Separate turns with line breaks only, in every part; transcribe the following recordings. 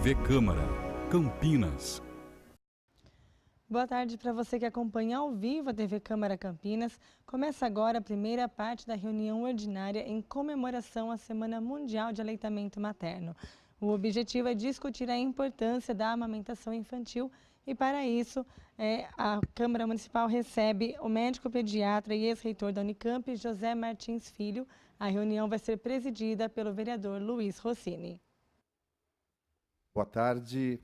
TV Câmara, Campinas.
Boa tarde para você que acompanha ao vivo a TV Câmara Campinas. Começa agora a primeira parte da reunião ordinária em comemoração à Semana Mundial de Aleitamento Materno. O objetivo é discutir a importância da amamentação infantil e, para isso, a Câmara Municipal recebe o médico pediatra e ex-reitor da Unicamp, José Martins Filho. A reunião vai ser presidida pelo vereador Luiz Rossini.
Boa tarde.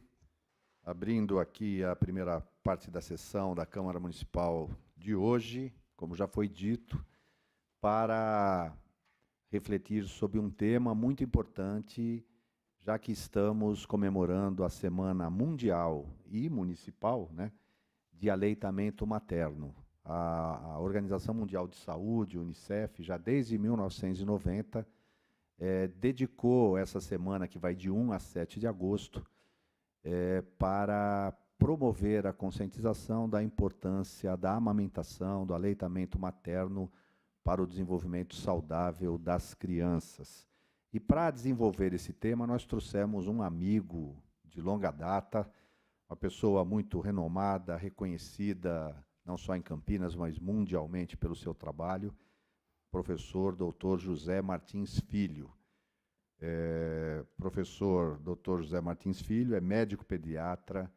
Abrindo aqui a primeira parte da sessão da Câmara Municipal de hoje, como já foi dito, para refletir sobre um tema muito importante, já que estamos comemorando a Semana Mundial e Municipal, né, de Aleitamento Materno. A Organização Mundial de Saúde, UNICEF, já desde 1990, dedicou essa semana, que vai de 1 a 7 de agosto, para promover a conscientização da importância da amamentação, do aleitamento materno para o desenvolvimento saudável das crianças. E para desenvolver esse tema, nós trouxemos um amigo de longa data, uma pessoa muito renomada, reconhecida, não só em Campinas, mas mundialmente pelo seu trabalho, professor Dr. José Martins Filho. Professor Dr. José Martins Filho é médico pediatra,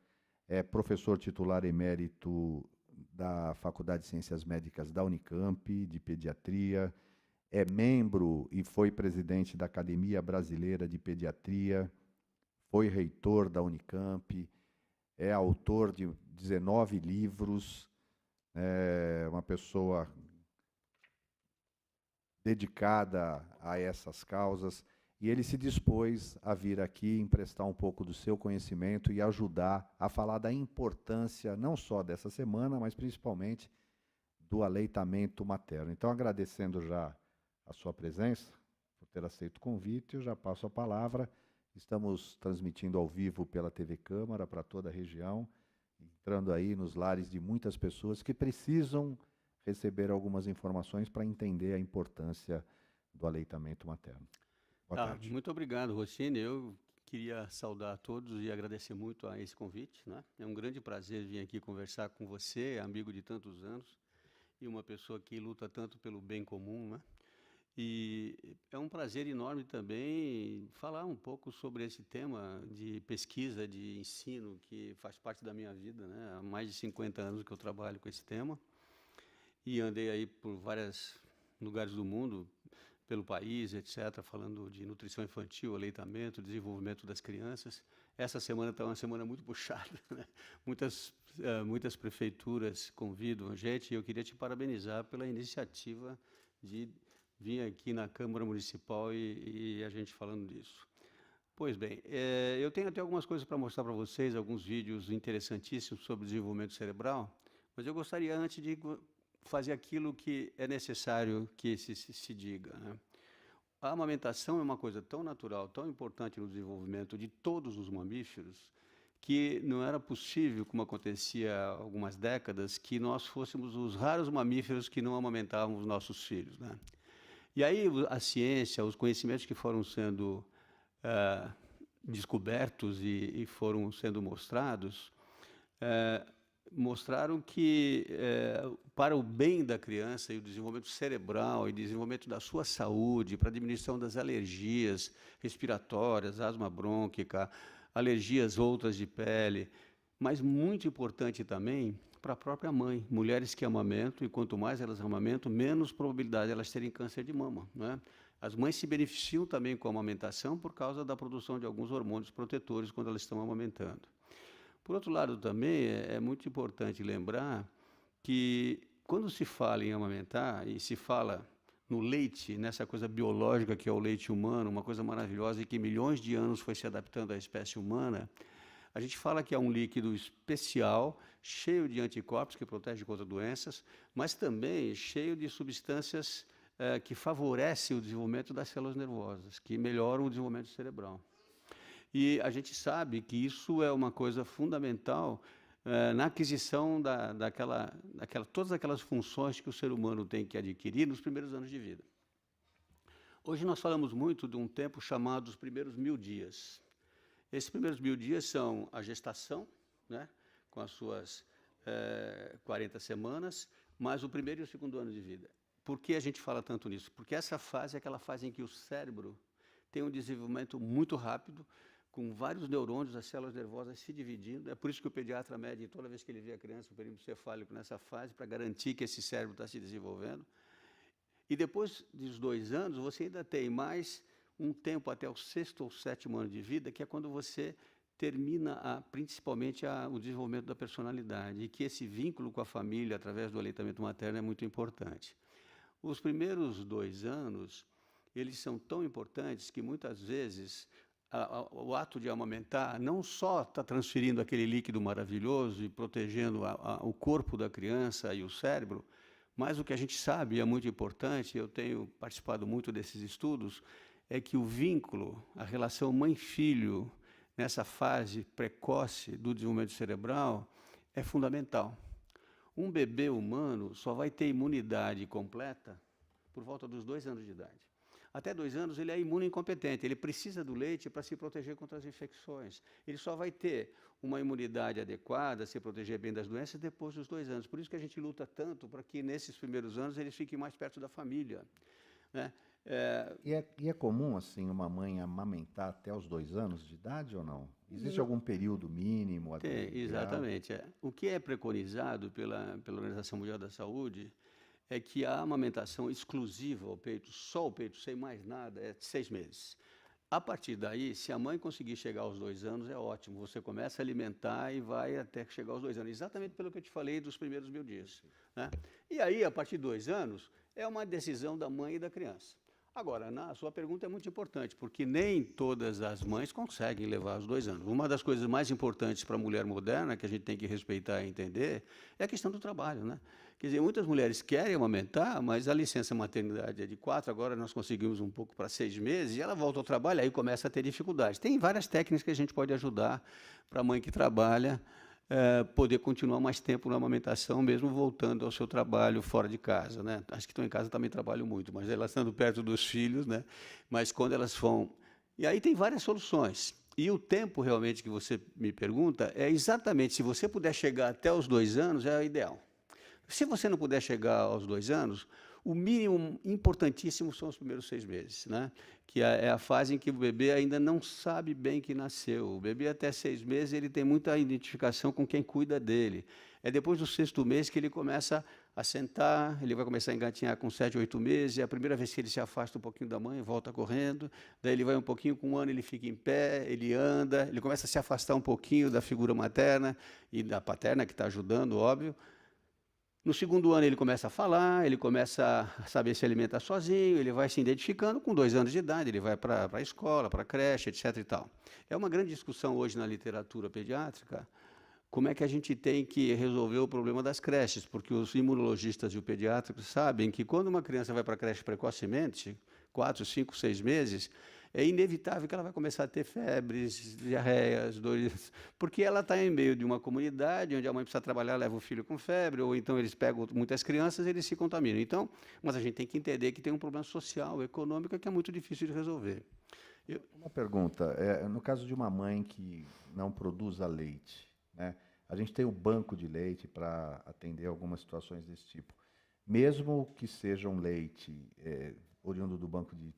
é professor titular emérito da Faculdade de Ciências Médicas da Unicamp, de Pediatria, é membro e foi presidente da Academia Brasileira de Pediatria, foi reitor da Unicamp, é autor de 19 livros, é uma pessoa dedicada a essas causas. E ele se dispôs a vir aqui emprestar um pouco do seu conhecimento e ajudar a falar da importância, não só dessa semana, mas principalmente do aleitamento materno. Então, agradecendo já a sua presença, por ter aceito o convite, eu já passo a palavra. Estamos transmitindo ao vivo pela TV Câmara para toda a região, entrando aí nos lares de muitas pessoas que precisam receber algumas informações para entender a importância do aleitamento materno. Boa tarde.
Muito obrigado, Rossini. Eu queria saudar a todos e agradecer muito a esse convite, né? É um grande prazer vir aqui conversar com você, amigo de tantos anos, e uma pessoa que luta tanto pelo bem comum, né? E é um prazer enorme também falar um pouco sobre esse tema de pesquisa, de ensino, que faz parte da minha vida, né? Há mais de 50 anos que eu trabalho com esse tema e andei aí por vários lugares do mundo, pelo país, etc., falando de nutrição infantil, aleitamento, desenvolvimento das crianças. Essa semana está uma semana muito puxada, né? Muitas prefeituras convidam a gente, e eu queria te parabenizar pela iniciativa de vir aqui na Câmara Municipal e a gente falando disso. Pois bem, eu tenho até algumas coisas para mostrar para vocês, alguns vídeos interessantíssimos sobre desenvolvimento cerebral, mas eu gostaria, antes de fazer aquilo que é necessário que se diga, né? A amamentação é uma coisa tão natural, tão importante no desenvolvimento de todos os mamíferos, que não era possível, como acontecia há algumas décadas, que nós fôssemos os raros mamíferos que não amamentavam os nossos filhos, né? E aí a ciência, os conhecimentos que foram sendo descobertos e foram sendo mostrados, mostraram que, para o bem da criança e o desenvolvimento cerebral e desenvolvimento da sua saúde, para a diminuição das alergias respiratórias, asma brônquica, alergias outras de pele, mas muito importante também para a própria mãe. Mulheres que amamentam, e quanto mais elas amamentam, menos probabilidade de elas terem câncer de mama, né? As mães se beneficiam também com a amamentação por causa da produção de alguns hormônios protetores quando elas estão amamentando. Por outro lado, também é muito importante lembrar que, quando se fala em amamentar, e se fala no leite, nessa coisa biológica que é o leite humano, uma coisa maravilhosa e que milhões de anos foi se adaptando à espécie humana, a gente fala que é um líquido especial, cheio de anticorpos que protege contra doenças, mas também cheio de substâncias que favorecem o desenvolvimento das células nervosas, que melhoram o desenvolvimento cerebral. E a gente sabe que isso é uma coisa fundamental na aquisição todas aquelas funções que o ser humano tem que adquirir nos primeiros anos de vida. Hoje nós falamos muito de um tempo chamado os primeiros 1000 dias. Esses primeiros 1000 dias são a gestação, né, com as suas 40 semanas, mais o primeiro e o segundo ano de vida. Por que a gente fala tanto nisso? Porque essa fase é aquela fase em que o cérebro tem um desenvolvimento muito rápido, com vários neurônios, as células nervosas se dividindo. É por isso que o pediatra mede, toda vez que ele vê a criança, o perímetro cefálico nessa fase, para garantir que esse cérebro está se desenvolvendo. E depois dos 2 anos, você ainda tem mais um tempo até o 6º ou 7º ano de vida, que é quando você termina principalmente o desenvolvimento da personalidade, e que esse vínculo com a família, através do aleitamento materno, é muito importante. Os primeiros 2 anos, eles são tão importantes que, muitas vezes, o ato de amamentar não só está transferindo aquele líquido maravilhoso e protegendo o corpo da criança e o cérebro, mas o que a gente sabe, e é muito importante, eu tenho participado muito desses estudos, é que o vínculo, a relação mãe-filho, nessa fase precoce do desenvolvimento cerebral, é fundamental. Um bebê humano só vai ter imunidade completa por volta dos 2 anos de idade. Até 2 anos ele é imunoincompetente, ele precisa do leite para se proteger contra as infecções. Ele só vai ter uma imunidade adequada, se proteger bem das doenças, depois dos 2 anos. Por isso que a gente luta tanto para que nesses primeiros anos eles fiquem mais perto da família, né?
E é comum, assim, uma mãe amamentar até os 2 anos de idade ou não? Existe algum período mínimo?
Exatamente. O que é preconizado pela Organização Mundial da Saúde é que a amamentação exclusiva ao peito, só o peito, sem mais nada, é 6 meses. A partir daí, se a mãe conseguir chegar aos 2 anos, é ótimo. Você começa a alimentar e vai até chegar aos 2 anos. Exatamente pelo que eu te falei dos primeiros 1000 dias, né? E aí, a partir de 2 anos, é uma decisão da mãe e da criança. Agora, a sua pergunta é muito importante, porque nem todas as mães conseguem levar os 2 anos. Uma das coisas mais importantes para a mulher moderna, que a gente tem que respeitar e entender, é a questão do trabalho, né? Quer dizer, muitas mulheres querem amamentar, mas a licença maternidade é de 4, agora nós conseguimos um pouco para 6 meses, e ela volta ao trabalho, aí começa a ter dificuldades. Tem várias técnicas que a gente pode ajudar para a mãe que trabalha poder continuar mais tempo na amamentação, mesmo voltando ao seu trabalho fora de casa, né? As que estão em casa também trabalham muito, mas elas estando perto dos filhos, né? Mas quando elas vão... E aí tem várias soluções. E o tempo, realmente, que você me pergunta, é exatamente, se você puder chegar até os 2 anos, é o ideal. Se você não puder chegar aos 2 anos, o mínimo importantíssimo são os primeiros 6 meses, né? Que é a fase em que o bebê ainda não sabe bem que nasceu. O bebê até 6 meses ele tem muita identificação com quem cuida dele. É depois do 6º mês que ele começa a sentar, ele vai começar a engatinhar com 7, 8 meses, é a primeira vez que ele se afasta um pouquinho da mãe, volta correndo, daí ele vai um pouquinho, com 1 ano ele fica em pé, ele anda, ele começa a se afastar um pouquinho da figura materna e da paterna, que está ajudando, óbvio. No 2º ano ele começa a falar, ele começa a saber se alimenta sozinho, ele vai se identificando. Com 2 anos de idade, ele vai para a escola, para a creche, etc. e tal. É uma grande discussão hoje na literatura pediátrica, como é que a gente tem que resolver o problema das creches, porque os imunologistas e o pediátrico sabem que quando uma criança vai para a creche precocemente, 4, 5, 6 meses, é inevitável que ela vai começar a ter febres, diarreias, dores, porque ela está em meio de uma comunidade onde a mãe precisa trabalhar, leva o filho com febre, ou então eles pegam muitas crianças e eles se contaminam. Então, mas a gente tem que entender que tem um problema social, econômico, que é muito difícil de resolver.
Uma pergunta, no caso de uma mãe que não produza leite, né? A gente tem o banco de leite para atender algumas situações desse tipo. Mesmo que seja um leite oriundo do banco de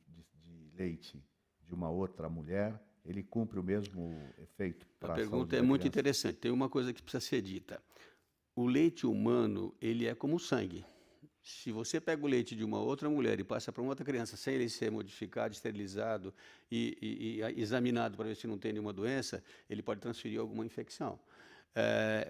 leite de uma outra mulher, ele cumpre o mesmo efeito para a saúde da criança?
A pergunta é muito interessante. Tem uma coisa que precisa ser dita. O leite humano, ele é como o sangue. Se você pega o leite de uma outra mulher e passa para uma outra criança sem ele ser modificado, esterilizado e examinado para ver se não tem nenhuma doença, ele pode transferir alguma infecção.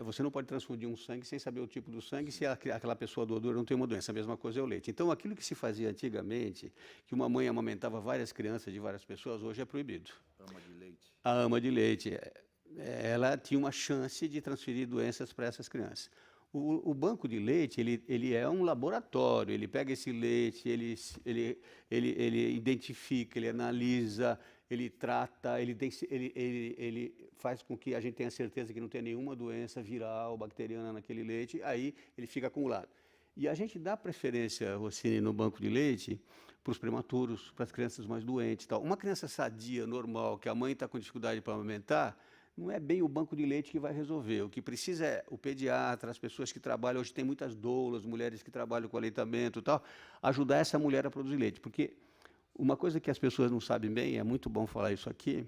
Você não pode transfundir um sangue sem saber o tipo do sangue se aquela pessoa doadora não tem uma doença. A mesma coisa é o leite. Então, aquilo que se fazia antigamente, que uma mãe amamentava várias crianças de várias pessoas, hoje é proibido.
Ama de leite.
A ama de leite, ela tinha uma chance de transferir doenças para essas crianças. O banco de leite, ele é um laboratório, ele pega esse leite, ele identifica, ele analisa, ele trata, ele faz com que a gente tenha certeza que não tem nenhuma doença viral, bacteriana naquele leite, aí ele fica acumulado. E a gente dá preferência, Rossini, no banco de leite para os prematuros, para as crianças mais doentes e tal. Uma criança sadia, normal, que a mãe está com dificuldade para amamentar, não é bem o banco de leite que vai resolver. O que precisa é o pediatra, as pessoas que trabalham, hoje tem muitas doulas, mulheres que trabalham com aleitamento e tal, ajudar essa mulher a produzir leite. Porque uma coisa que as pessoas não sabem bem, é muito bom falar isso aqui,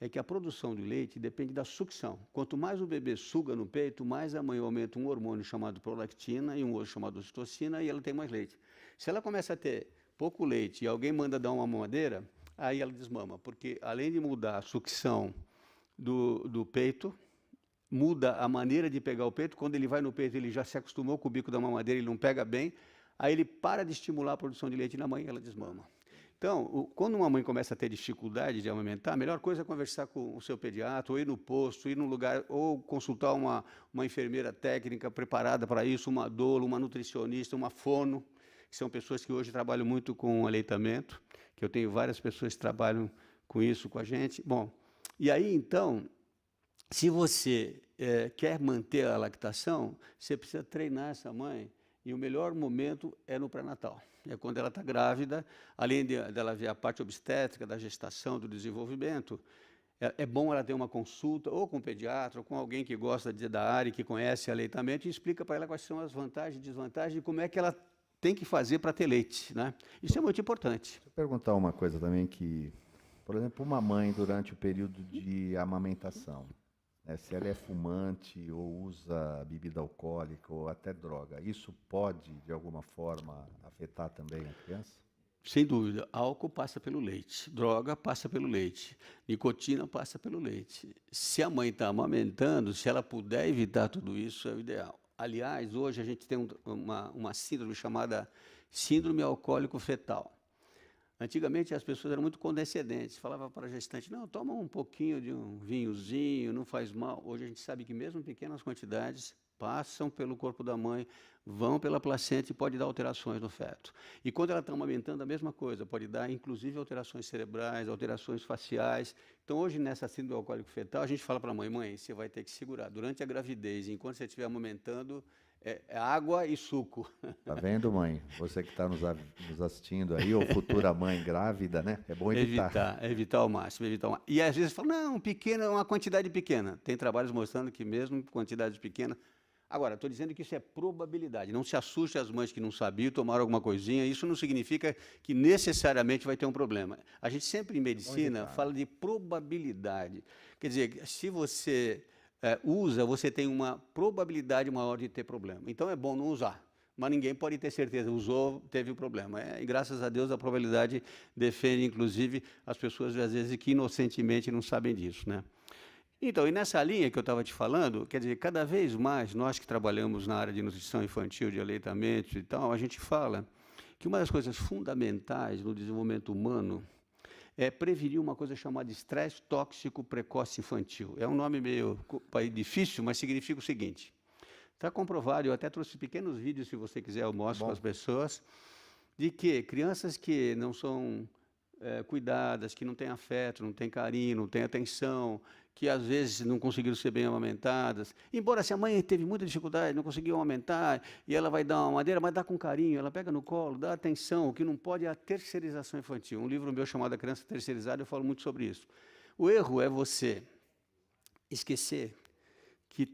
é que a produção de leite depende da sucção. Quanto mais o bebê suga no peito, mais a mãe aumenta um hormônio chamado prolactina e um outro chamado ocitocina, e ela tem mais leite. Se ela começa a ter pouco leite e alguém manda dar uma mamadeira, aí ela desmama, porque além de mudar a sucção do peito, muda a maneira de pegar o peito. Quando ele vai no peito, ele já se acostumou com o bico da mamadeira, ele não pega bem, aí ele para de estimular a produção de leite na mãe e ela desmama. Então, quando uma mãe começa a ter dificuldade de amamentar, a melhor coisa é conversar com o seu pediatra, ou ir no posto, ir num lugar, ou consultar uma enfermeira técnica preparada para isso, uma doula, uma nutricionista, uma fono, que são pessoas que hoje trabalham muito com aleitamento, que eu tenho várias pessoas que trabalham com isso com a gente. Bom, e aí, então, se você quer manter a lactação, você precisa treinar essa mãe, e o melhor momento é no pré-natal. É quando ela está grávida, além dela ver a parte obstétrica, da gestação, do desenvolvimento, é bom ela ter uma consulta, ou com o pediatra, ou com alguém que gosta da área, que conhece aleitamento, e explica para ela quais são as vantagens e desvantagens, e como é que ela tem que fazer para ter leite, né? Isso é muito importante.
Deixa eu perguntar uma coisa também que, por exemplo, uma mãe durante o período de amamentação, né, se ela é fumante ou usa bebida alcoólica ou até droga, isso pode, de alguma forma, afetar também a criança?
Sem dúvida, álcool passa pelo leite, droga passa pelo leite, nicotina passa pelo leite. Se a mãe está amamentando, se ela puder evitar tudo isso, é o ideal. Aliás, hoje a gente tem uma síndrome chamada síndrome alcoólico fetal. Antigamente as pessoas eram muito condescendentes, falavam para a gestante, não, toma um pouquinho de um vinhozinho, não faz mal. Hoje a gente sabe que mesmo pequenas quantidades passam pelo corpo da mãe, vão pela placenta e pode dar alterações no feto. E quando ela está amamentando, a mesma coisa, pode dar inclusive alterações cerebrais, alterações faciais. Então hoje nessa síndrome alcoólico fetal, a gente fala para a mãe, mãe, você vai ter que segurar durante a gravidez, enquanto você estiver amamentando, é água e suco.
Tá vendo, mãe? Você que está nos assistindo aí, ou futura mãe grávida, né? É bom evitar.
Evitar ao máximo, evitar ao máximo. E às vezes fala, não, pequena, uma quantidade pequena. Tem trabalhos mostrando que mesmo quantidades pequenas. Agora, estou dizendo que isso é probabilidade. Não se assuste as mães que não sabiam, tomaram alguma coisinha. Isso não significa que necessariamente vai ter um problema. A gente sempre em medicina fala de probabilidade. Quer dizer, se você usa, você tem uma probabilidade maior de ter problema. Então é bom não usar, mas ninguém pode ter certeza, usou, teve o problema. E graças a Deus a probabilidade defende, inclusive, as pessoas às vezes que inocentemente não sabem disso, né? Então, e nessa linha que eu estava te falando, quer dizer, cada vez mais nós que trabalhamos na área de nutrição infantil, de aleitamento e tal, a gente fala que uma das coisas fundamentais no desenvolvimento humano é prevenir uma coisa chamada estresse tóxico precoce infantil. É um nome meio difícil, mas significa o seguinte. Está comprovado, eu até trouxe pequenos vídeos, se você quiser, eu mostro para as pessoas, de que crianças que não são cuidadas, que não têm afeto, não têm carinho, não têm atenção, que às vezes não conseguiram ser bem amamentadas, embora se a mãe teve muita dificuldade, não conseguiu amamentar, e ela vai dar uma madeira, mas dá com carinho, ela pega no colo, dá atenção, o que não pode é a terceirização infantil. Um livro meu chamado A Criança Terceirizada, eu falo muito sobre isso. O erro é você esquecer que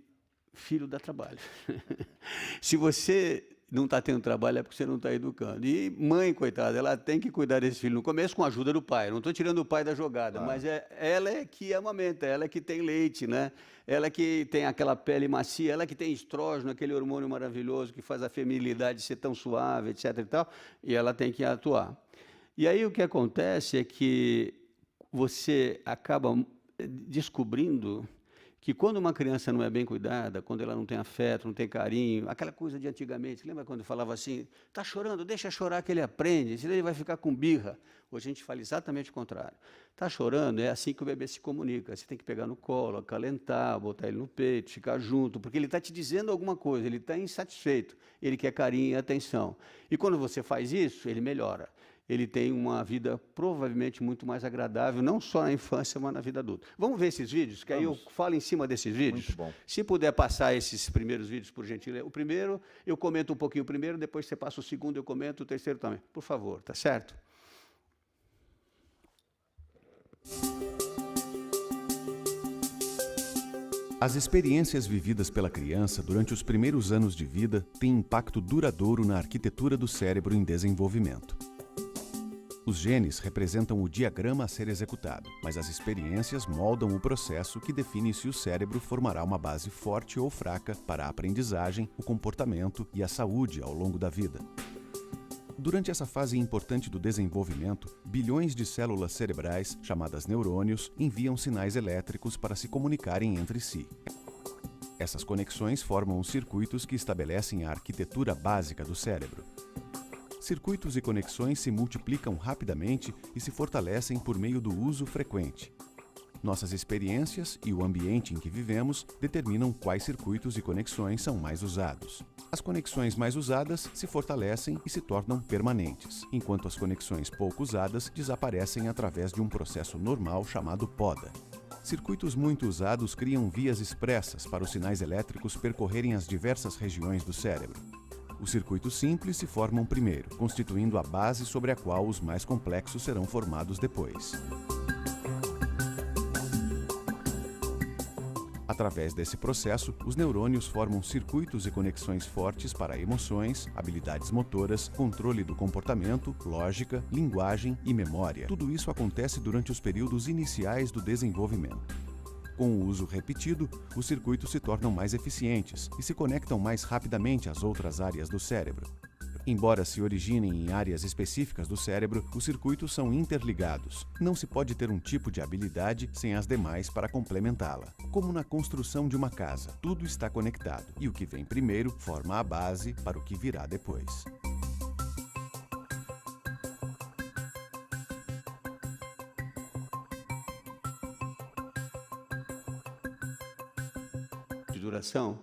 filho dá trabalho. Se você não está tendo trabalho é porque você não está educando. E mãe, coitada, ela tem que cuidar desse filho no começo com a ajuda do pai. Não estou tirando o pai da jogada, claro. Mas ela é que amamenta, ela é que tem leite, né? Ela é que tem aquela pele macia, ela é que tem estrógeno, aquele hormônio maravilhoso que faz a feminilidade ser tão suave, etc. e tal, e ela tem que atuar. E aí o que acontece é que você acaba descobrindo que quando uma criança não é bem cuidada, quando ela não tem afeto, não tem carinho, aquela coisa de antigamente, lembra quando falava assim, está chorando, deixa chorar que ele aprende, senão ele vai ficar com birra. Hoje a gente fala exatamente o contrário. Está chorando, é assim que o bebê se comunica, você tem que pegar no colo, acalentar, botar ele no peito, ficar junto, porque ele está te dizendo alguma coisa, ele está insatisfeito, ele quer carinho e atenção. E quando você faz isso, ele melhora. ele tem uma vida provavelmente muito mais agradável, não só na infância, mas na vida adulta. Vamos ver esses vídeos, que aí eu falo em cima desses vídeos.
Muito bom.
Se puder passar esses primeiros vídeos, por gentileza. O primeiro, eu comento um pouquinho o primeiro, depois você passa o segundo, eu comento o terceiro também. Por favor, tá certo?
As experiências vividas pela criança durante os primeiros anos de vida têm impacto duradouro na arquitetura do cérebro em desenvolvimento. Os genes representam o diagrama a ser executado, mas as experiências moldam o processo que define se o cérebro formará uma base forte ou fraca para a aprendizagem, o comportamento e a saúde ao longo da vida. Durante essa fase importante do desenvolvimento, bilhões de células cerebrais, chamadas neurônios, enviam sinais elétricos para se comunicarem entre si. Essas conexões formam os circuitos que estabelecem a arquitetura básica do cérebro. Circuitos e conexões se multiplicam rapidamente e se fortalecem por meio do uso frequente. Nossas experiências e o ambiente em que vivemos determinam quais circuitos e conexões são mais usados. As conexões mais usadas se fortalecem e se tornam permanentes, enquanto as conexões pouco usadas desaparecem através de um processo normal chamado poda. Circuitos muito usados criam vias expressas para os sinais elétricos percorrerem as diversas regiões do cérebro. Os circuitos simples se formam primeiro, constituindo a base sobre a qual os mais complexos serão formados depois. Através desse processo, os neurônios formam circuitos e conexões fortes para emoções, habilidades motoras, controle do comportamento, lógica, linguagem e memória. Tudo isso acontece durante os períodos iniciais do desenvolvimento. Com o uso repetido, os circuitos se tornam mais eficientes e se conectam mais rapidamente às outras áreas do cérebro. Embora se originem em áreas específicas do cérebro, os circuitos são interligados. Não se pode ter um tipo de habilidade sem as demais para complementá-la. Como na construção de uma casa, tudo está conectado, e o que vem primeiro forma a base para o que virá depois.
De duração,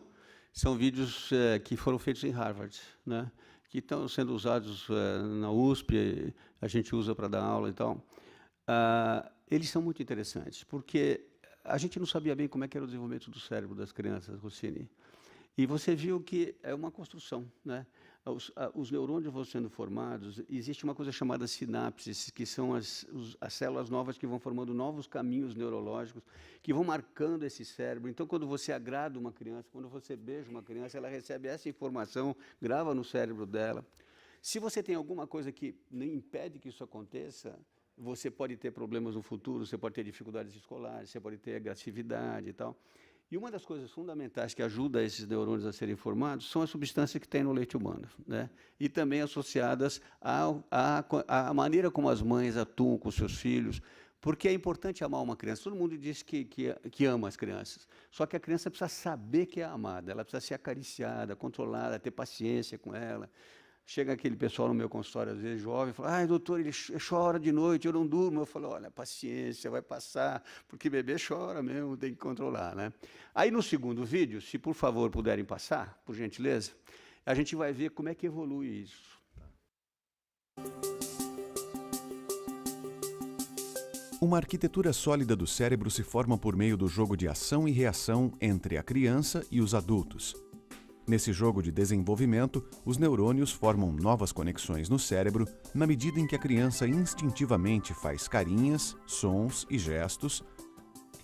são vídeos que foram feitos em Harvard, né? Que estão sendo usados na USP, a gente usa para dar aula e tal. Eles são muito interessantes, porque a gente não sabia bem como é que era o desenvolvimento do cérebro das crianças, Rossini. E você viu que é uma construção, né? Os neurônios vão sendo formados, existe uma coisa chamada sinapses, que são as células novas que vão formando novos caminhos neurológicos, que vão marcando esse cérebro. Então, quando você agrada uma criança, quando você beija uma criança, ela recebe essa informação, grava no cérebro dela. Se você tem alguma coisa que impede que isso aconteça, você pode ter problemas no futuro, você pode ter dificuldades escolares, você pode ter agressividade e tal. E uma das coisas fundamentais que ajuda esses neurônios a serem formados são as substâncias que tem no leite humano, né? E também associadas à maneira como as mães atuam com seus filhos, porque é importante amar uma criança. Todo mundo diz que ama as crianças, só que a criança precisa saber que é amada, ela precisa ser acariciada, controlada, ter paciência com ela. Chega aquele pessoal no meu consultório, às vezes jovem, e fala: ai, doutor, ele chora de noite, eu não durmo. Eu falo: olha, paciência, vai passar, porque bebê chora mesmo, tem que controlar, né? Aí no segundo vídeo, se por favor puderem passar, por gentileza, a gente vai ver como é que evolui isso.
Uma arquitetura sólida do cérebro se forma por meio do jogo de ação e reação entre a criança e os adultos. Nesse jogo de desenvolvimento, os neurônios formam novas conexões no cérebro na medida em que a criança instintivamente faz carinhas, sons e gestos,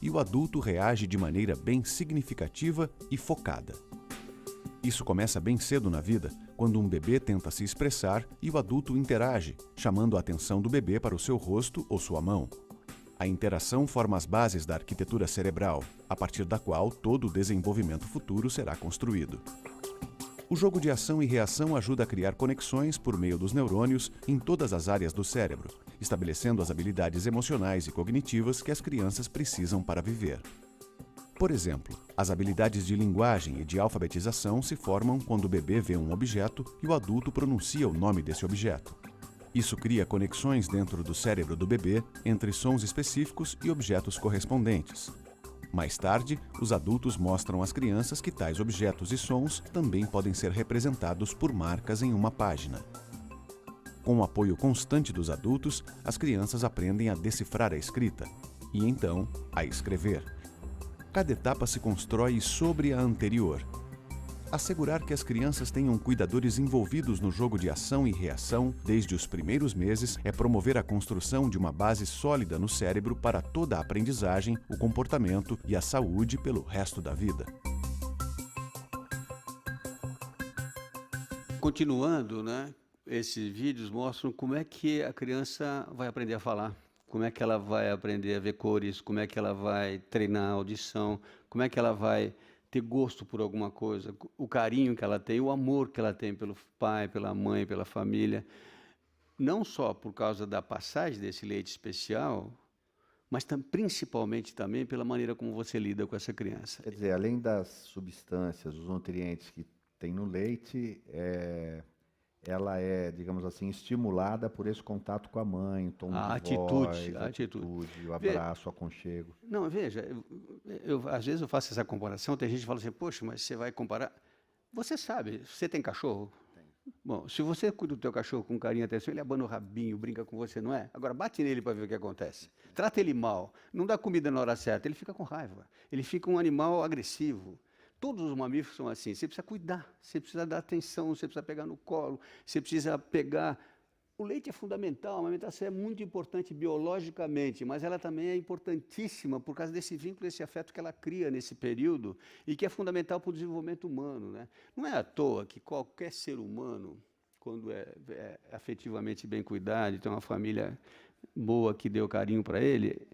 e o adulto reage de maneira bem significativa e focada. Isso começa bem cedo na vida, quando um bebê tenta se expressar e o adulto interage, chamando a atenção do bebê para o seu rosto ou sua mão. A interação forma as bases da arquitetura cerebral, a partir da qual todo o desenvolvimento futuro será construído. O jogo de ação e reação ajuda a criar conexões por meio dos neurônios em todas as áreas do cérebro, estabelecendo as habilidades emocionais e cognitivas que as crianças precisam para viver. Por exemplo, as habilidades de linguagem e de alfabetização se formam quando o bebê vê um objeto e o adulto pronuncia o nome desse objeto. Isso cria conexões dentro do cérebro do bebê entre sons específicos e objetos correspondentes. Mais tarde, os adultos mostram às crianças que tais objetos e sons também podem ser representados por marcas em uma página. Com o apoio constante dos adultos, as crianças aprendem a decifrar a escrita e, então, a escrever. Cada etapa se constrói sobre a anterior. Assegurar que as crianças tenham cuidadores envolvidos no jogo de ação e reação desde os primeiros meses é promover a construção de uma base sólida no cérebro para toda a aprendizagem, o comportamento e a saúde pelo resto da vida.
Continuando, né, esses vídeos mostram como é que a criança vai aprender a falar, como é que ela vai aprender a ver cores, como é que ela vai treinar a audição, como é que ela vai ter gosto por alguma coisa, o carinho que ela tem, o amor que ela tem pelo pai, pela mãe, pela família. Não só por causa da passagem desse leite especial, mas principalmente também pela maneira como você lida com essa criança.
Quer dizer, além das substâncias, os nutrientes que tem no leite, ela é, digamos assim, estimulada por esse contato com a mãe, o tom de voz, a atitude, o abraço, o aconchego.
Não, veja, às vezes eu faço essa comparação, tem gente que fala assim, poxa, mas você vai comparar... Você sabe, você tem cachorro? Tem. Bom, se você cuida do teu cachorro com carinho e atenção, ele abana o rabinho, brinca com você, não é? Agora, bate nele para ver o que acontece. Trata ele mal, não dá comida na hora certa, ele fica com raiva, ele fica um animal agressivo. Todos os mamíferos são assim, você precisa cuidar, você precisa dar atenção, você precisa pegar no colo, você precisa pegar... O leite é fundamental, a amamentação é muito importante biologicamente, mas ela também é importantíssima por causa desse vínculo, desse afeto que ela cria nesse período e que é fundamental para o desenvolvimento humano, né? Não é à toa que qualquer ser humano, quando é afetivamente bem cuidado, tem uma família boa que deu carinho para ele...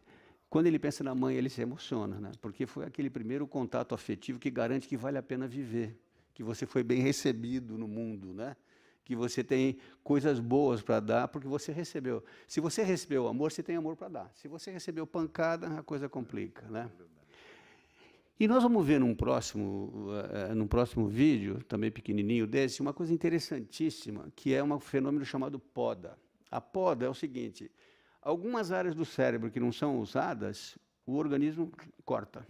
Quando ele pensa na mãe, ele se emociona, né? Porque foi aquele primeiro contato afetivo que garante que vale a pena viver, que você foi bem recebido no mundo, né? Que você tem coisas boas para dar, porque você recebeu. Se você recebeu amor, você tem amor para dar. Se você recebeu pancada, a coisa complica, né? E nós vamos ver num próximo vídeo, também pequenininho desse, uma coisa interessantíssima, que é um fenômeno chamado poda. A poda é o seguinte... Algumas áreas do cérebro que não são usadas, o organismo corta.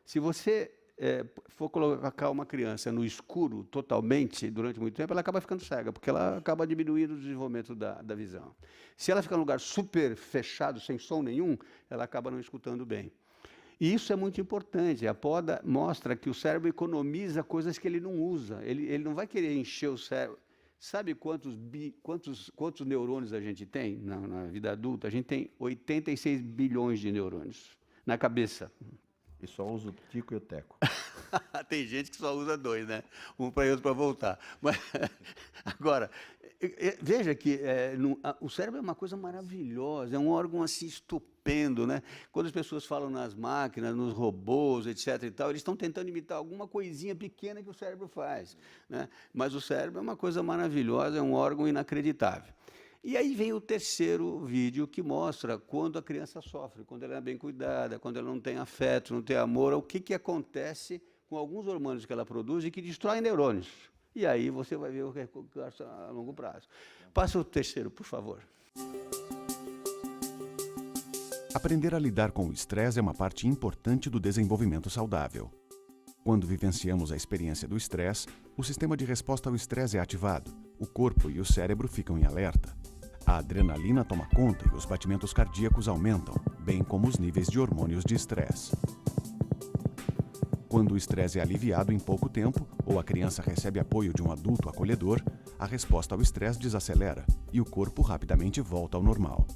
Se você for colocar uma criança no escuro totalmente, durante muito tempo, ela acaba ficando cega, porque ela acaba diminuindo o desenvolvimento da visão. Se ela ficar num lugar super fechado, sem som nenhum, ela acaba não escutando bem. E isso é muito importante. A poda mostra que o cérebro economiza coisas que ele não usa. Ele não vai querer encher o cérebro. Sabe quantos neurônios a gente tem na vida adulta? A gente tem 86 bilhões de neurônios na cabeça.
E só usa o tico e o teco.
Tem gente que só usa 2, né? Um para outro para voltar. Mas, agora, veja que o cérebro é uma coisa maravilhosa, é um órgão assim estupendo, né? Quando as pessoas falam nas máquinas, nos robôs, etc. e tal, eles estão tentando imitar alguma coisinha pequena que o cérebro faz, né? Mas o cérebro é uma coisa maravilhosa, é um órgão inacreditável. E aí vem o terceiro vídeo que mostra quando a criança sofre, quando ela é bem cuidada, quando ela não tem afeto, não tem amor, o que acontece com alguns hormônios que ela produz e que destroem neurônios. E aí você vai ver o que é a longo prazo. Passa o terceiro, por favor.
Aprender a lidar com o estresse é uma parte importante do desenvolvimento saudável. Quando vivenciamos a experiência do estresse, o sistema de resposta ao estresse é ativado, o corpo e o cérebro ficam em alerta. A adrenalina toma conta e os batimentos cardíacos aumentam, bem como os níveis de hormônios de estresse. Quando o estresse é aliviado em pouco tempo, ou a criança recebe apoio de um adulto acolhedor, a resposta ao estresse desacelera e o corpo rapidamente volta ao normal.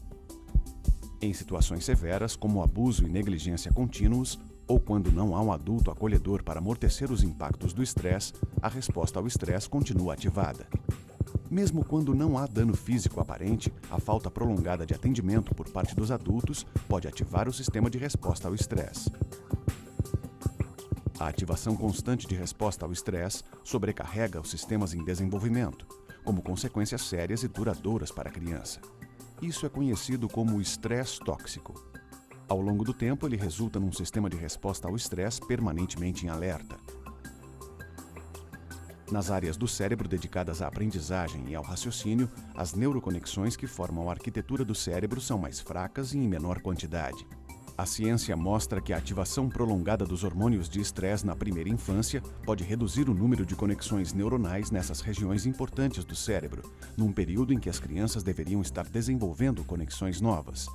Em situações severas, como abuso e negligência contínuos, ou quando não há um adulto acolhedor para amortecer os impactos do estresse, a resposta ao estresse continua ativada. Mesmo quando não há dano físico aparente, a falta prolongada de atendimento por parte dos adultos pode ativar o sistema de resposta ao estresse. A ativação constante de resposta ao estresse sobrecarrega os sistemas em desenvolvimento, como consequências sérias e duradouras para a criança. Isso é conhecido como estresse tóxico. Ao longo do tempo, ele resulta num sistema de resposta ao estresse permanentemente em alerta. Nas áreas do cérebro dedicadas à aprendizagem e ao raciocínio, as neuroconexões que formam a arquitetura do cérebro são mais fracas e em menor quantidade. A ciência mostra que a ativação prolongada dos hormônios de estresse na primeira infância pode reduzir o número de conexões neuronais nessas regiões importantes do cérebro, num período em que as crianças deveriam estar desenvolvendo conexões novas.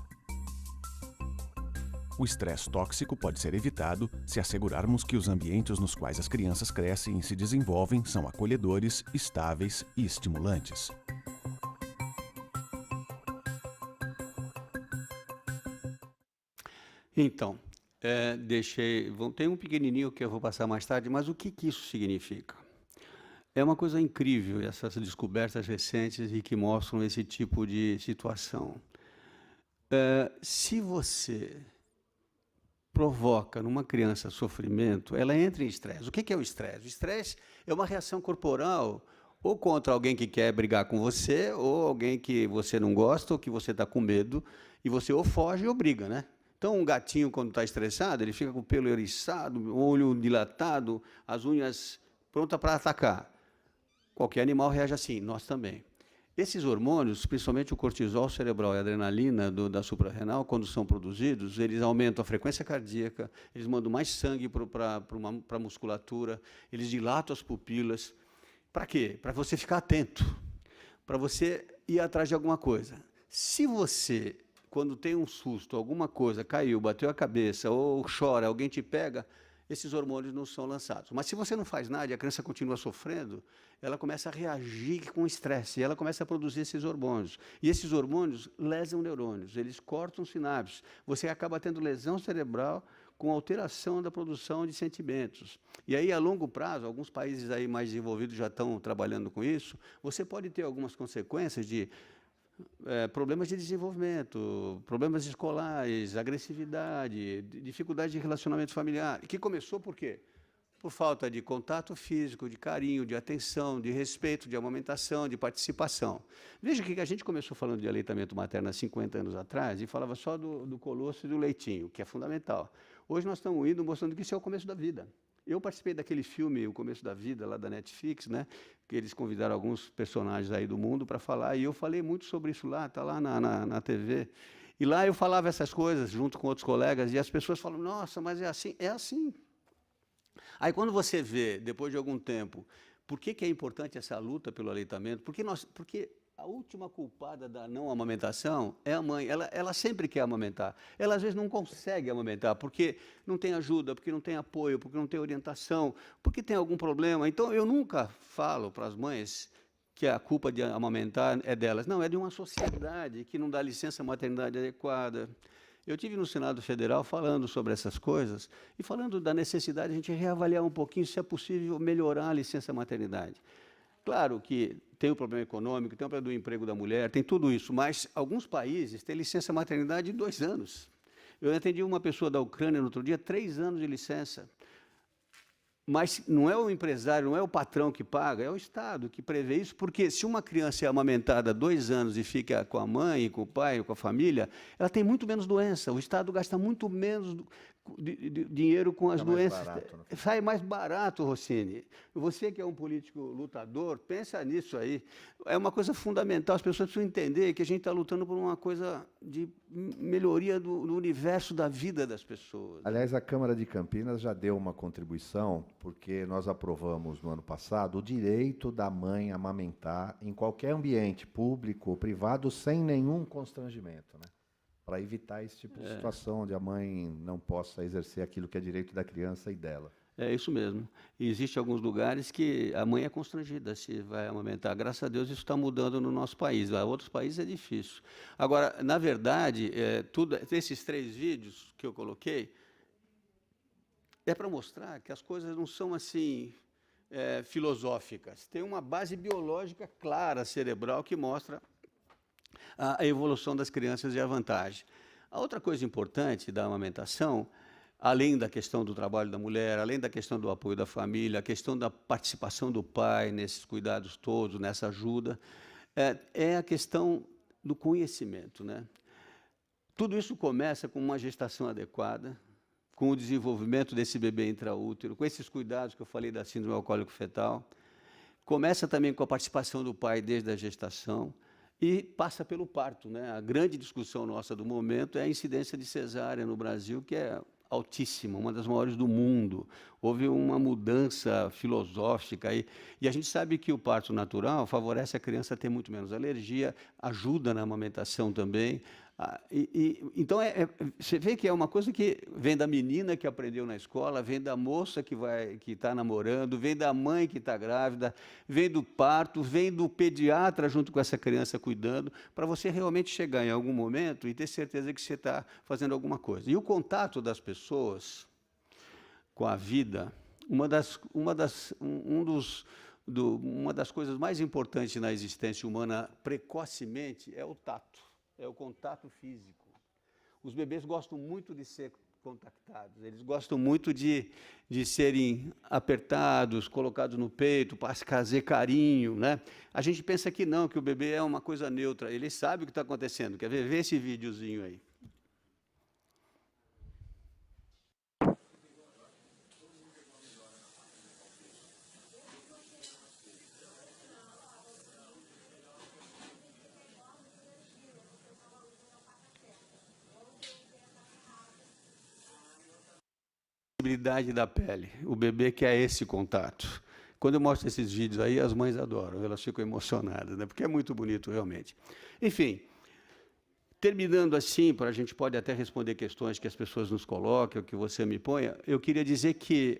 O estresse tóxico pode ser evitado se assegurarmos que os ambientes nos quais as crianças crescem e se desenvolvem são acolhedores, estáveis e estimulantes.
Então, tem um pequenininho que eu vou passar mais tarde, mas o que isso significa? É uma coisa incrível essas descobertas recentes e que mostram esse tipo de situação. Se você provoca numa criança sofrimento, ela entra em estresse. O que é o estresse? O estresse é uma reação corporal ou contra alguém que quer brigar com você, ou alguém que você não gosta, ou que você está com medo, e você ou foge ou briga, né? Então, um gatinho, quando está estressado, ele fica com o pelo eriçado, o olho dilatado, as unhas prontas para atacar. Qualquer animal reage assim, nós também. Esses hormônios, principalmente o cortisol cerebral e a adrenalina da suprarrenal, quando são produzidos, eles aumentam a frequência cardíaca, eles mandam mais sangue para a musculatura, eles dilatam as pupilas. Para quê? Para você ficar atento, para você ir atrás de alguma coisa. Se você, quando tem um susto, alguma coisa caiu, bateu a cabeça, ou chora, alguém te pega, esses hormônios não são lançados. Mas se você não faz nada e a criança continua sofrendo, ela começa a reagir com estresse, e ela começa a produzir esses hormônios. E esses hormônios lesam neurônios, eles cortam sinapses. Você acaba tendo lesão cerebral com alteração da produção de sentimentos. E aí, a longo prazo, alguns países aí mais desenvolvidos já estão trabalhando com isso, você pode ter algumas consequências de problemas de desenvolvimento, problemas escolares, agressividade, dificuldade de relacionamento familiar, que começou por quê? Por falta de contato físico, de carinho, de atenção, de respeito, de amamentação, de participação. Veja que a gente começou falando de aleitamento materno há 50 anos atrás e falava só do colosso e do leitinho, que é fundamental. Hoje nós estamos indo mostrando que isso é o começo da vida. Eu participei daquele filme O Começo da Vida, lá da Netflix, né, que eles convidaram alguns personagens aí do mundo para falar, e eu falei muito sobre isso lá, está lá na TV. E lá eu falava essas coisas junto com outros colegas, e as pessoas falam, nossa, mas é assim? É assim. Aí quando você vê, depois de algum tempo, por que é importante essa luta pelo aleitamento? Porque a última culpada da não amamentação é a mãe. Ela sempre quer amamentar. Ela, às vezes, não consegue amamentar porque não tem ajuda, porque não tem apoio, porque não tem orientação, porque tem algum problema. Então, eu nunca falo para as mães que a culpa de amamentar é delas. Não, é de uma sociedade que não dá licença maternidade adequada. Eu estive no Senado Federal falando sobre essas coisas e falando da necessidade de a gente reavaliar um pouquinho se é possível melhorar a licença maternidade. Claro que tem o problema econômico, tem o problema do emprego da mulher, tem tudo isso, mas alguns países têm licença maternidade de 2 anos. Eu atendi uma pessoa da Ucrânia no outro dia, 3 anos de licença. Mas não é o empresário, não é o patrão que paga, é o Estado que prevê isso, porque se uma criança é amamentada 2 anos e fica com a mãe, com o pai, com a família, ela tem muito menos doença. O Estado gasta muito menos dinheiro com as doenças.
Barato, né?
Sai mais barato, Rossini. Você que é um político lutador, pensa nisso aí. É uma coisa fundamental, as pessoas precisam entender que a gente está lutando por uma coisa de melhoria do universo da vida das pessoas.
Aliás, a Câmara de Campinas já deu uma contribuição, porque nós aprovamos no ano passado o direito da mãe amamentar em qualquer ambiente, público ou privado, sem nenhum constrangimento, né? Para evitar esse tipo de situação, onde a mãe não possa exercer aquilo que é direito da criança e dela.
É isso mesmo. E existem alguns lugares que a mãe é constrangida se vai amamentar. Graças a Deus isso está mudando no nosso país. Em outros países é difícil. Agora, na verdade, esses 3 vídeos que eu coloquei, é para mostrar que as coisas não são assim filosóficas. Tem uma base biológica clara, cerebral, que mostra a evolução das crianças e a vantagem. A outra coisa importante da amamentação, além da questão do trabalho da mulher, além da questão do apoio da família, a questão da participação do pai nesses cuidados todos, nessa ajuda, é a questão do conhecimento, né? Tudo isso começa com uma gestação adequada, com o desenvolvimento desse bebê intraútero, com esses cuidados que eu falei da síndrome alcoólico fetal. Começa também com a participação do pai desde a gestação. e passa pelo parto, né? A grande discussão nossa do momento é a incidência de cesárea no Brasil, que é altíssima, uma das maiores do mundo. Houve uma mudança filosófica aí, e a gente sabe que o parto natural favorece a criança a ter muito menos alergia, ajuda na amamentação também. Então, você vê que é uma coisa que vem da menina que aprendeu na escola, vem da moça que está namorando, vem da mãe que está grávida, vem do parto, vem do pediatra junto com essa criança cuidando, para você realmente chegar em algum momento e ter certeza que você está fazendo alguma coisa. E o contato das pessoas com a vida, uma das coisas mais importantes na existência humana precocemente é o tato. É o contato físico. Os bebês gostam muito de ser contactados, eles gostam muito de serem apertados, colocados no peito, para fazer carinho, né? A gente pensa que não, que o bebê é uma coisa neutra, ele sabe o que está acontecendo. Quer ver? Vê esse videozinho aí. Da pele. O bebê quer esse contato. Quando eu mostro esses vídeos aí, as mães adoram, elas ficam emocionadas, né? Porque é muito bonito, realmente. Enfim, terminando assim, para a gente pode até responder questões que as pessoas nos coloquem, ou que você me ponha, eu queria dizer que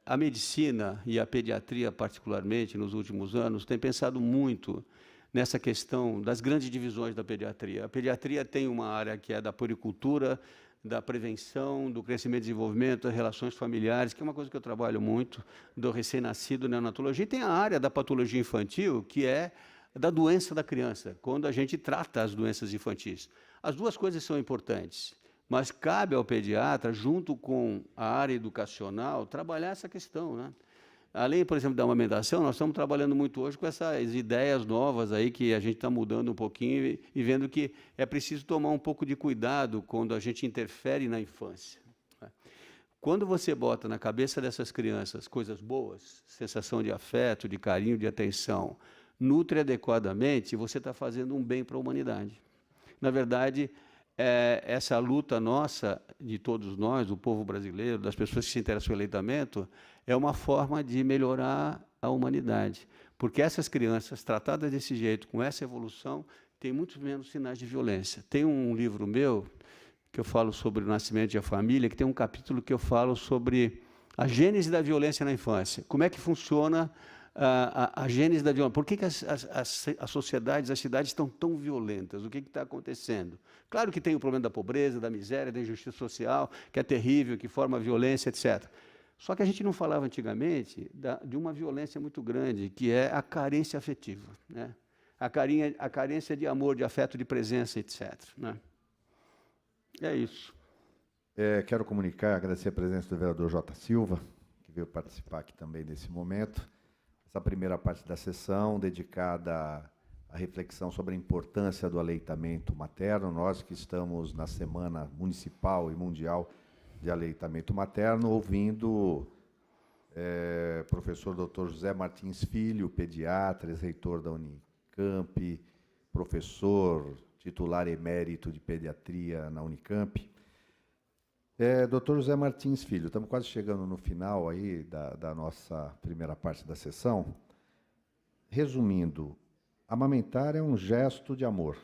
a medicina e a pediatria, particularmente, nos últimos anos, tem pensado muito nessa questão das grandes divisões da pediatria. A pediatria tem uma área que é da puericultura, da prevenção, do crescimento e desenvolvimento, das relações familiares, que é uma coisa que eu trabalho muito, do recém-nascido, neonatologia. E tem a área da patologia infantil, que é da doença da criança, quando a gente trata as doenças infantis. As duas coisas são importantes, mas cabe ao pediatra, junto com a área educacional, trabalhar essa questão, né? Além, por exemplo, da amamentação, nós estamos trabalhando muito hoje com essas ideias novas aí que a gente está mudando um pouquinho e vendo que é preciso tomar um pouco de cuidado quando a gente interfere na infância. Quando você bota na cabeça dessas crianças coisas boas, sensação de afeto, de carinho, de atenção, nutre adequadamente, você está fazendo um bem para a humanidade. Na verdade, essa luta nossa, de todos nós, do povo brasileiro, das pessoas que se interessam pelo aleitamento, é uma forma de melhorar a humanidade. Porque essas crianças, tratadas desse jeito, com essa evolução, têm muito menos sinais de violência. Tem um livro meu, que eu falo sobre o nascimento e a família, que tem um capítulo que eu falo sobre a gênese da violência na infância. Como é que funciona a gênese da violência? Por que as sociedades, as cidades estão tão violentas? O que está acontecendo? Claro que tem o problema da pobreza, da miséria, da injustiça social, que é terrível, que forma violência, etc. Só que a gente não falava antigamente de uma violência muito grande, que é a carência afetiva, né? A carência de amor, de afeto, de presença, etc., né? É isso.
Quero comunicar e agradecer a presença do vereador J. Silva, que veio participar aqui também nesse momento. Essa primeira parte da sessão dedicada à reflexão sobre a importância do aleitamento materno. Nós que estamos na Semana Municipal e Mundial de Aleitamento Materno, ouvindo professor Dr. José Martins Filho, pediatra, ex-reitor da Unicamp, professor titular emérito de pediatria na Unicamp. Dr. José Martins Filho, estamos quase chegando no final aí da nossa primeira parte da sessão. Resumindo, amamentar é um gesto de amor.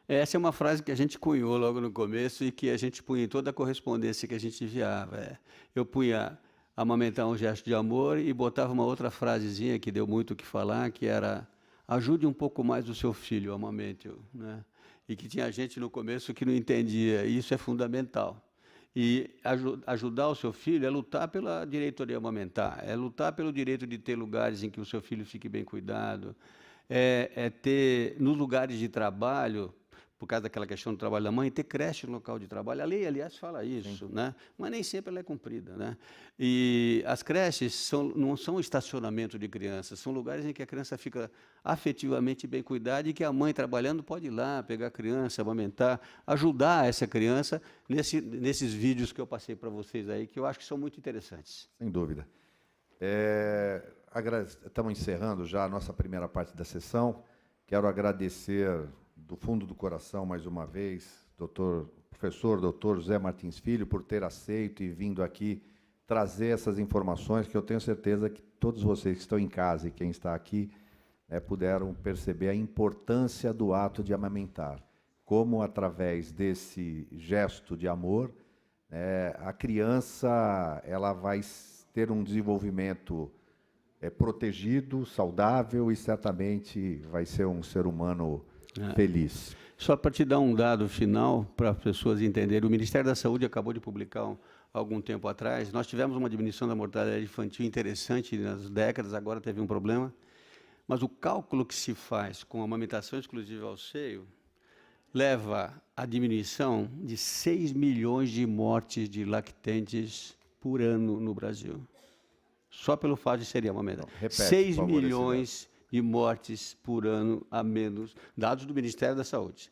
Essa é uma frase que a gente cunhou logo no começo e que a gente punha em toda a correspondência que a gente enviava. Eu punha amamentar um gesto de amor e botava uma outra frasezinha que deu muito o que falar, que era ajude um pouco mais o seu filho, amamente-o, né? E que tinha gente no começo que não entendia, e isso é fundamental. E ajudar o seu filho é lutar pelo direito de amamentar, é lutar pelo direito de ter lugares em que o seu filho fique bem cuidado, é ter, nos lugares de trabalho, por causa daquela questão do trabalho da mãe, ter creche no local de trabalho. A lei, aliás, fala isso, né? Mas nem sempre ela é cumprida, né? E as creches não são estacionamento de crianças, são lugares em que a criança fica afetivamente bem cuidada e que a mãe, trabalhando, pode ir lá, pegar a criança, amamentar, ajudar essa criança nesses vídeos que eu passei para vocês aí, que eu acho que são muito interessantes.
Sem dúvida. Estamos encerrando já a nossa primeira parte da sessão. Quero agradecer do fundo do coração, mais uma vez, professor Dr. José Martins Filho, por ter aceito e vindo aqui trazer essas informações, que eu tenho certeza que todos vocês que estão em casa e quem está aqui puderam perceber a importância do ato de amamentar. Como, através desse gesto de amor, a criança ela vai ter um desenvolvimento protegido, saudável e certamente vai ser um ser humano feliz.
Só para te dar um dado final, para as pessoas entenderem, o Ministério da Saúde acabou de publicar algum tempo atrás, nós tivemos uma diminuição da mortalidade infantil interessante nas décadas, agora teve um problema, mas o cálculo que se faz com a amamentação exclusiva ao seio leva à diminuição de 6 milhões de mortes de lactentes por ano no Brasil. Só pelo fato de serem amamentados. 6 milhões de mortes por ano a menos, dados do Ministério da Saúde.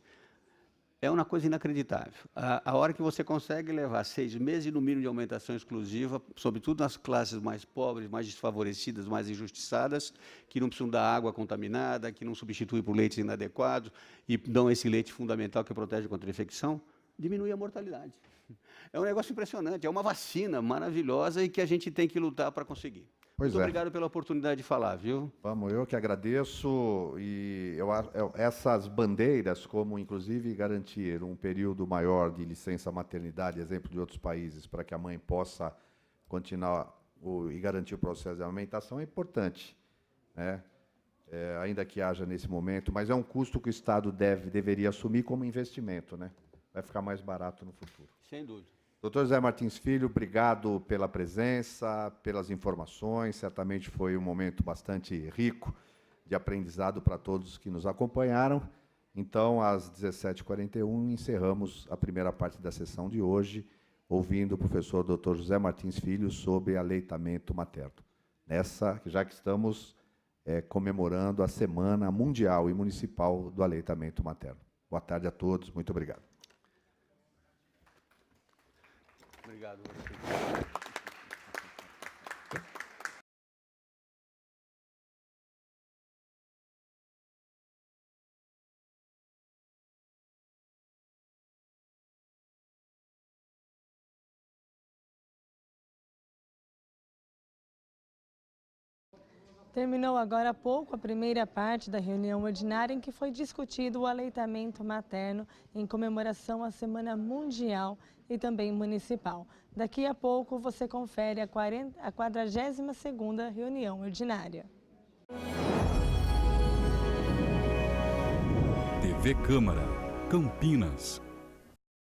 É uma coisa inacreditável. A hora que você consegue levar 6 meses no mínimo de alimentação exclusiva, sobretudo nas classes mais pobres, mais desfavorecidas, mais injustiçadas, que não precisam da água contaminada, que não substituem por leites inadequados e dão esse leite fundamental que protege contra a infecção, diminui a mortalidade. É um negócio impressionante, é uma vacina maravilhosa e que a gente tem que lutar para conseguir. Muito obrigado pela oportunidade de falar, viu?
Vamos, eu que agradeço, e essas bandeiras, como inclusive garantir um período maior de licença maternidade, exemplo de outros países, para que a mãe possa continuar e garantir o processo de amamentação, é importante, né? Ainda que haja nesse momento, mas é um custo que o Estado deveria assumir como investimento, né? Vai ficar mais barato no futuro.
Sem dúvida.
Dr. José Martins Filho, obrigado pela presença, pelas informações. Certamente foi um momento bastante rico de aprendizado para todos que nos acompanharam. Então, às 17h41, encerramos a primeira parte da sessão de hoje, ouvindo o professor Dr. José Martins Filho sobre aleitamento materno. Já que estamos comemorando a Semana Mundial e Municipal do Aleitamento Materno. Boa tarde a todos, muito obrigado.
Obrigado.
Terminou agora há pouco a primeira parte da reunião ordinária em que foi discutido o aleitamento materno em comemoração à Semana Mundial e também Municipal. Daqui a pouco você confere a 42ª reunião ordinária.
TV Câmara, Campinas.